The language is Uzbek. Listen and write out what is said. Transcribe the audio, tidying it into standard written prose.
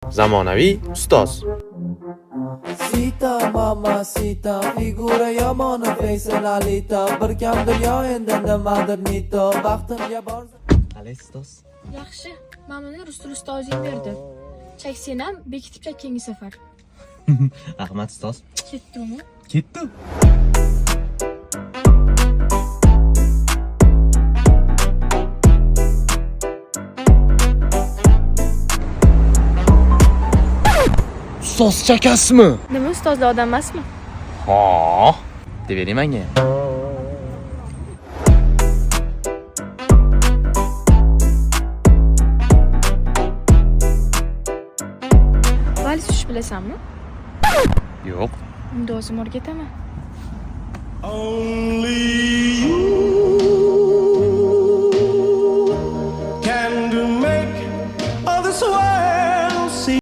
Zamonaviy ustoz. Sita mamacita, figura yomon, feysalalita. Bir kam dunyo endi nimadir nito. Baxtimga bor. Qalay ustoz? Yaxshi. Mana Rustul ustozing berdi. Chaksang ham bekitib chak keyingi safar. Rahmat ustoz. Ketdimi? Ketdi. Ustoz chakasmi? Nima ustozlar odam emasmi? Ha, devering menga. Vals tush bilasanmi? Yo'q. Unda o'zim o'rgataman. Only you